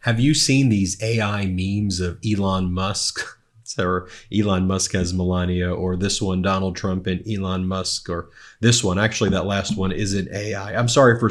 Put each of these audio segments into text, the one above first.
Have you seen these AI memes of Elon Musk? Or Elon Musk has Melania, or this one, Donald Trump and Elon Musk, or this one. Actually, that last one isn't AI. I'm sorry for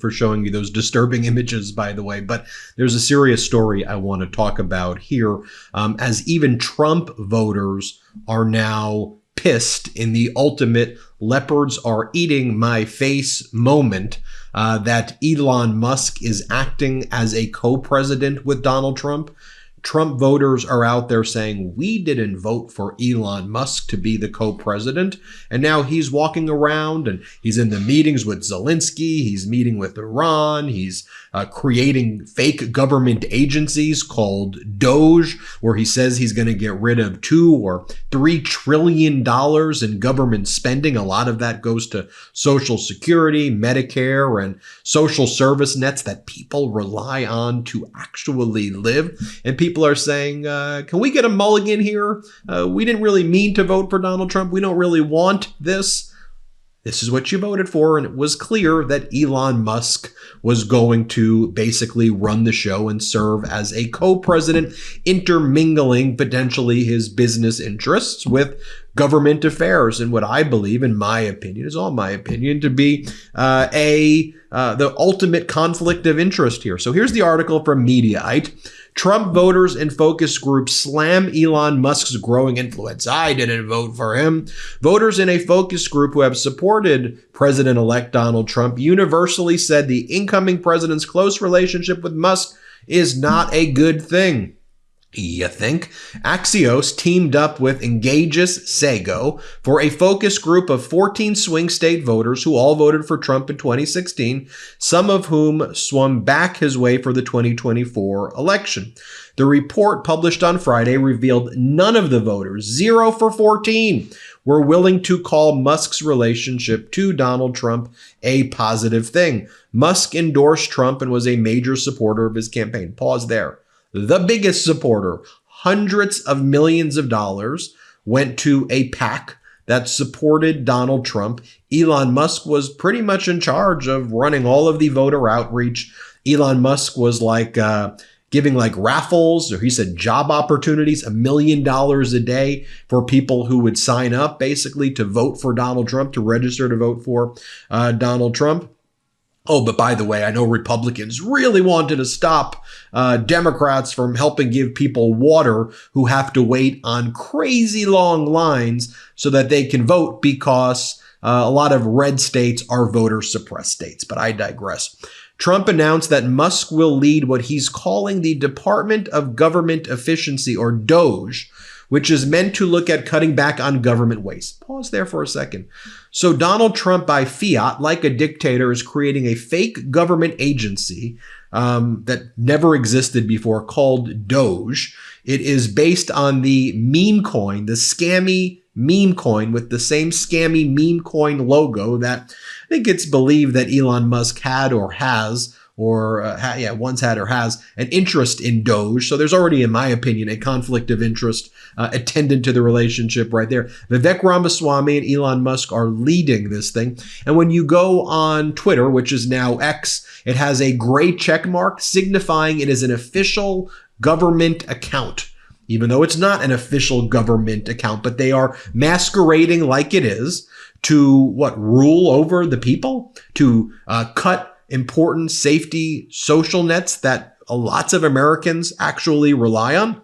showing you those disturbing images, by the way, but there's a serious story I want to talk about here, as even Trump voters are now pissed in the ultimate leopards are eating my face moment, that Elon Musk is acting as a co-president with Donald Trump. Trump voters are out there saying, we didn't vote for Elon Musk to be the co-president. And now he's walking around and he's in the meetings with Zelensky. He's meeting with Iran. He's creating fake government agencies called Doge, where he says he's going to get rid of $2 or $3 trillion in government spending. A lot of that goes to Social Security, Medicare, and social service nets that people rely on to actually live. And people are saying, can we get a mulligan here? We didn't really mean to vote for Donald Trump. We don't really want this. This is what you voted for. And it was clear that Elon Musk was going to basically run the show and serve as a co-president, intermingling potentially his business interests with government affairs, and what I believe, in my opinion, is all my opinion, to be the ultimate conflict of interest here. So here's the article from Mediaite. Trump voters and focus groups slam Elon Musk's growing influence. I didn't vote for him. Voters in a focus group who have supported President-elect Donald Trump universally said the incoming president's close relationship with Musk is not a good thing. You think? Axios teamed up with Engage's Sego for a focus group of 14 swing state voters who all voted for Trump in 2016, some of whom swung back his way for the 2024 election. The report published on Friday revealed none of the voters, 0 for 14, were willing to call Musk's relationship to Donald Trump a positive thing. Musk endorsed Trump and was a major supporter of his campaign. Pause there. The biggest supporter, hundreds of millions of dollars, went to a PAC that supported Donald Trump. Elon Musk was pretty much in charge of running all of the voter outreach. Elon Musk was giving raffles, or he said job opportunities, $1 million a day for people who would sign up basically to vote for Donald Trump, to register to vote for Donald Trump. Oh, but by the way, I know Republicans really wanted to stop Democrats from helping give people water who have to wait on crazy long lines so that they can vote, because a lot of red states are voter suppressed states. But I digress. Trump announced that Musk will lead what he's calling the Department of Government Efficiency, or DOGE, which is meant to look at cutting back on government waste. Pause there for a second. So Donald Trump, by fiat, like a dictator, is creating a fake government agency that never existed before, called Doge. It is based on the meme coin, the scammy meme coin with the same scammy meme coin logo that I think it's believed that Elon Musk had or has, or once had or has, an interest in Doge. So there's already, in my opinion, a conflict of interest attendant to the relationship right there. Vivek Ramaswamy and Elon Musk are leading this thing. And when you go on Twitter, which is now X, it has a gray check mark signifying it is an official government account, even though it's not an official government account, but they are masquerading like it is to rule over the people, to cut important safety social nets that lots of Americans actually rely on.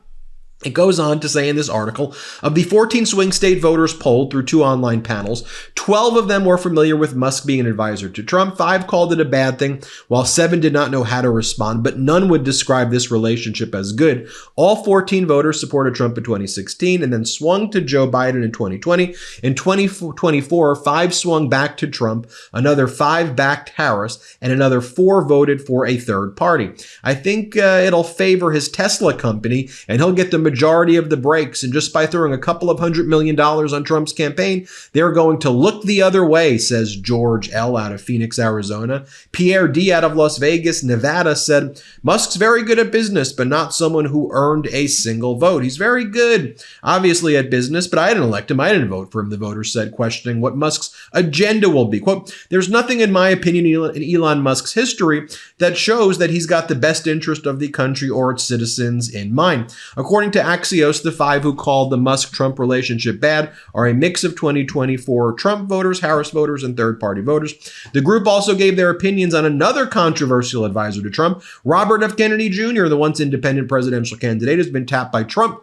It goes on to say in this article, of the 14 swing state voters polled through 2 online panels, 12 of them were familiar with Musk being an advisor to Trump. 5 called it a bad thing, while 7 did not know how to respond, but none would describe this relationship as good. All 14 voters supported Trump in 2016 and then swung to Joe Biden in 2020. In 2024, 5 swung back to Trump, another 5 backed Harris, and another 4 voted for a third party. I think it'll favor his Tesla company, and he'll get the majority of the breaks. And just by throwing a couple of $100 million on Trump's campaign, they're going to look the other way, says George L. out of Phoenix, Arizona. Pierre D. out of Las Vegas, Nevada said, Musk's very good at business, but not someone who earned a single vote. He's very good, obviously, at business, but I didn't elect him. I didn't vote for him, the voters said, questioning what Musk's agenda will be. Quote, there's nothing, in my opinion, in Elon Musk's history that shows that he's got the best interest of the country or its citizens in mind. According to Axios, the 5 who called the Musk-Trump relationship bad are a mix of 2024 Trump voters, Harris voters, and third-party voters. The group also gave their opinions on another controversial advisor to Trump, Robert F. Kennedy Jr., the once independent presidential candidate, has been tapped by Trump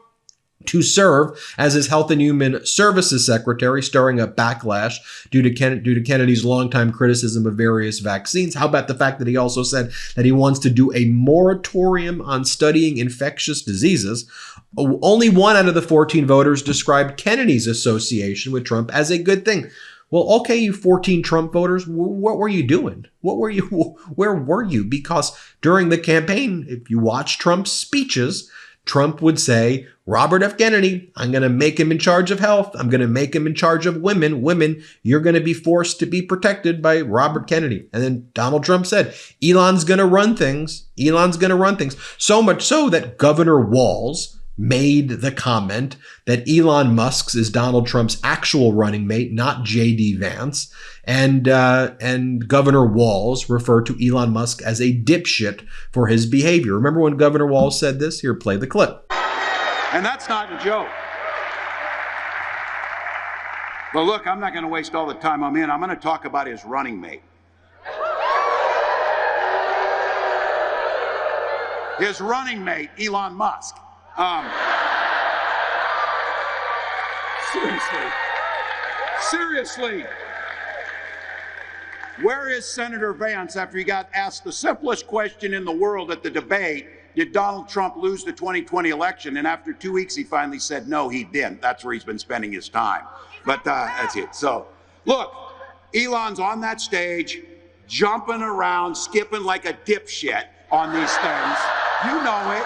to serve as his Health and Human Services Secretary, stirring up backlash due to Kennedy's longtime criticism of various vaccines. How about the fact that he also said that he wants to do a moratorium on studying infectious diseases? Only 1 out of the 14 voters described Kennedy's association with Trump as a good thing. Well, okay, you 14 Trump voters, what were you doing? Where were you? Because during the campaign, if you watch Trump's speeches, Trump would say, Robert F. Kennedy, I'm going to make him in charge of health. I'm going to make him in charge of women. Women, you're going to be forced to be protected by Robert Kennedy. And then Donald Trump said, Elon's going to run things. Elon's going to run things. So much so that Governor Walz made the comment that Elon Musk is Donald Trump's actual running mate, not J.D. Vance. And Governor Walz referred to Elon Musk as a dipshit for his behavior. Remember when Governor Walz said this? Here, play the clip. And that's not a joke. But look, I'm not going to waste all the time I'm in. I'm going to talk about his running mate. His running mate, Elon Musk. Seriously. Where is Senator Vance after he got asked the simplest question in the world at the debate? Did Donald Trump lose the 2020 election? And after 2 weeks, he finally said, no, he didn't. That's where he's been spending his time. But that's it. So, look, Elon's on that stage, jumping around, skipping like a dipshit on these things. You know it.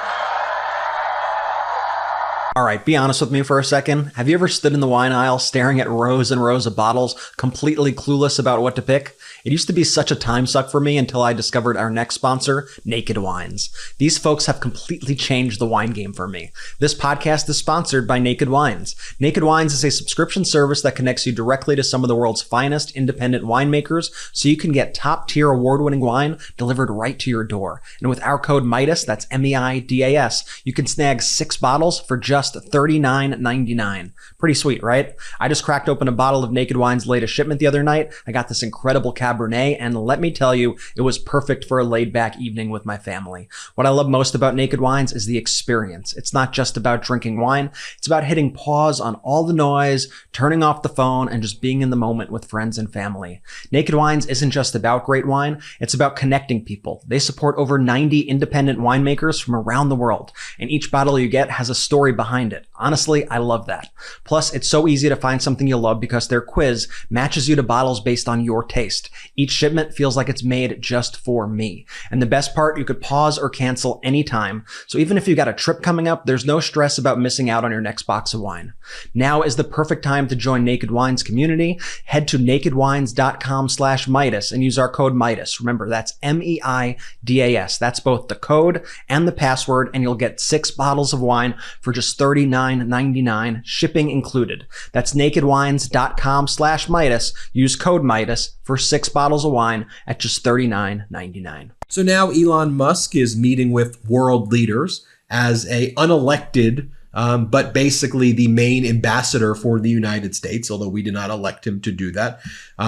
All right, be honest with me for a second. Have you ever stood in the wine aisle staring at rows and rows of bottles, completely clueless about what to pick? It used to be such a time suck for me until I discovered our next sponsor, Naked Wines. These folks have completely changed the wine game for me. This podcast is sponsored by Naked Wines. Naked Wines is a subscription service that connects you directly to some of the world's finest independent winemakers, so you can get top-tier award-winning wine delivered right to your door. And with our code MIDAS, that's M-E-I-D-A-S, you can snag 6 bottles for just $39.99. Pretty sweet, right? I just cracked open a bottle of Naked Wine's latest shipment the other night. I got this incredible Cabernet, and let me tell you, it was perfect for a laid-back evening with my family. What I love most about Naked Wines is the experience. It's not just about drinking wine. It's about hitting pause on all the noise, turning off the phone, and just being in the moment with friends and family. Naked Wines isn't just about great wine. It's about connecting people. They support over 90 independent winemakers from around the world, and each bottle you get has a story behind it. Honestly, I love that. Plus, it's so easy to find something you love because their quiz matches you to bottles based on your taste. Each shipment feels like it's made just for me. And the best part, you could pause or cancel anytime. So even if you got a trip coming up, there's no stress about missing out on your next box of wine. Now is the perfect time to join Naked Wines community. Head to nakedwines.com/Midas and use our code Midas. Remember, that's M-E-I-D-A-S. That's both the code and the password, and you'll get 6 bottles of wine for just $39.99, shipping included. That's nakedwines.com/Midas. Use code Midas for 6 bottles of wine at just $39.99. So now Elon Musk is meeting with world leaders as a unelected, but basically the main ambassador for the United States, although we did not elect him to do that.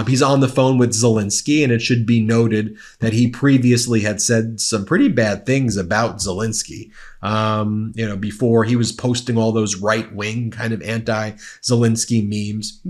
He's on the phone with Zelensky, and it should be noted that he previously had said some pretty bad things about Zelensky. Before he was posting all those right-wing kind of anti-Zelensky memes.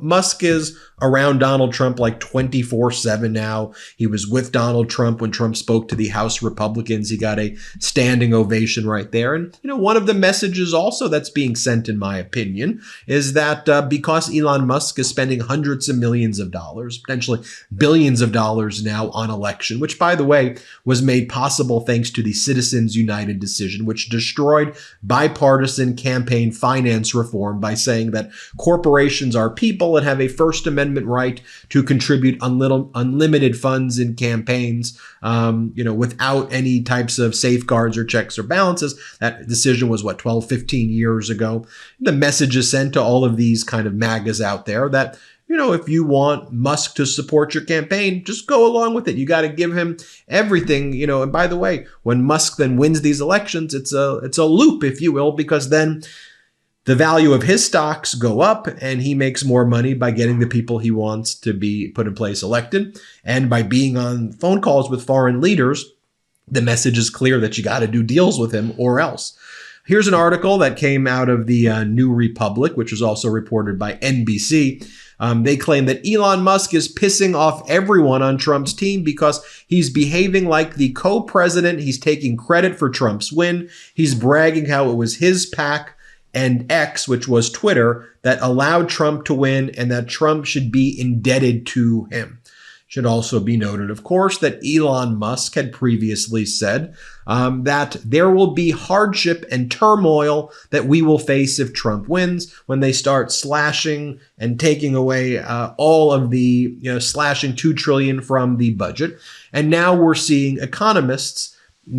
Musk is around Donald Trump like 24/7 now. He was with Donald Trump when Trump spoke to the House Republicans. He got a standing ovation right there. And, one of the messages also that's being sent, in my opinion, is that because Elon Musk is spending hundreds of millions of dollars, potentially billions of dollars now on election, which, by the way, was made possible thanks to the Citizens United decision, which destroyed bipartisan campaign finance reform by saying that corporations are people and have a First Amendment right to contribute unlimited funds in campaigns, without any types of safeguards or checks or balances. That decision was, 12, 15 years ago. The message is sent to all of these kind of MAGAs out there that, if you want Musk to support your campaign, just go along with it. You got to give him everything, and by the way, when Musk then wins these elections, it's a loop, if you will, because then the value of his stocks go up and he makes more money by getting the people he wants to be put in place elected. And by being on phone calls with foreign leaders, the message is clear that you got to do deals with him or else. Here's an article that came out of the New Republic, which was also reported by NBC. They claim that Elon Musk is pissing off everyone on Trump's team because he's behaving like the co-president. He's taking credit for Trump's win. He's bragging how it was his PAC and X, which was Twitter, that allowed Trump to win and that Trump should be indebted to him. Should also be noted, of course, that Elon Musk had previously said that there will be hardship and turmoil that we will face if Trump wins when they start slashing and taking away all of the, slashing $2 trillion from the budget. And now we're seeing economists,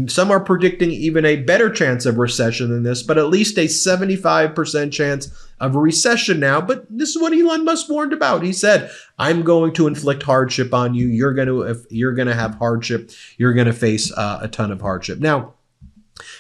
some are predicting even a better chance of recession than this, but at least a 75% chance of a recession now. But this is what Elon Musk warned about. He said, I'm going to inflict hardship on you. If you're going to have hardship. You're going to face a ton of hardship. Now,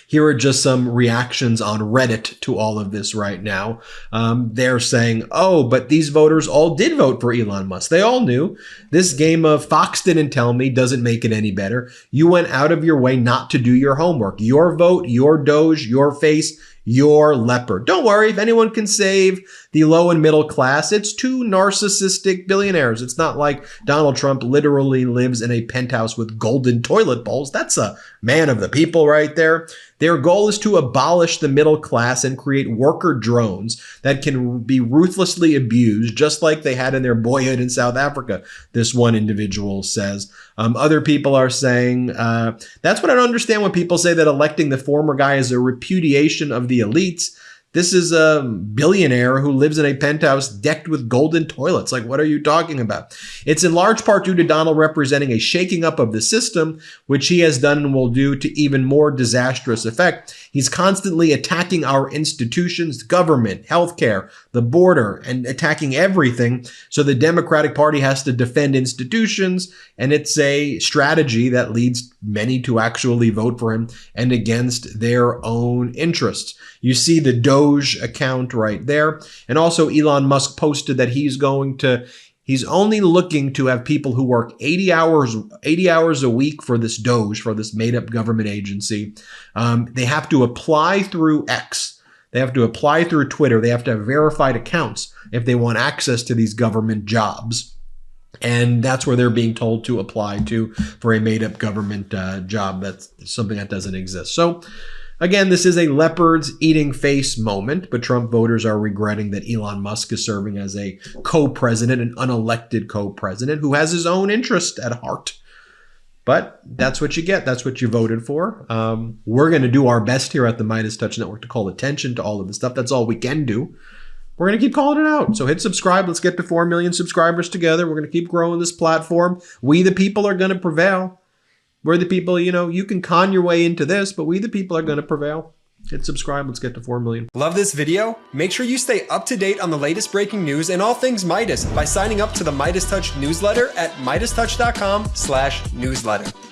here are just some reactions on Reddit to all of this right now. They're saying, oh, but these voters all did vote for Elon Musk. They all knew. This game of Fox didn't tell me doesn't make it any better. You went out of your way not to do your homework. Your vote, your Doge, your face, your leopard. Don't worry, if anyone can save the low and middle class, it's two narcissistic billionaires. It's not like Donald Trump literally lives in a penthouse with golden toilet bowls. That's a man of the people right there. Their goal is to abolish the middle class and create worker drones that can be ruthlessly abused, just like they had in their boyhood in South Africa, this one individual says. Other people are saying, that's what I don't understand when people say that electing the former guy is a repudiation of the elites. This is a billionaire who lives in a penthouse decked with golden toilets. Like, what are you talking about? It's in large part due to Donald representing a shaking up of the system, which he has done and will do to even more disastrous effect. He's constantly attacking our institutions, government, healthcare, the border, and attacking everything. So the Democratic Party has to defend institutions, and it's a strategy that leads many to actually vote for him and against their own interests. You see the Doge account right there. And also Elon Musk posted that he's only looking to have people who work 80 hours a week for this Doge, for this made up government agency. They have to apply through X. They have to apply through Twitter. They have to have verified accounts if they want access to these government jobs. And that's where they're being told to apply to for a made up government job. That's something that doesn't exist. So again, this is a leopard's eating face moment, but Trump voters are regretting that Elon Musk is serving as a co-president, an unelected co-president who has his own interest at heart. But that's what you get. That's what you voted for. We're going to do our best here at the MeidasTouch Network to call attention to all of this stuff. That's all we can do. We're going to keep calling it out. So hit subscribe. Let's get to 4 million subscribers together. We're going to keep growing this platform. We, the people, are going to prevail. We're the people, you can con your way into this, but we, the people, are going to prevail. Hit subscribe. Let's get to 4 million. Love this video? Make sure you stay up to date on the latest breaking news and all things Midas by signing up to the MeidasTouch newsletter at MeidasTouch.com/newsletter.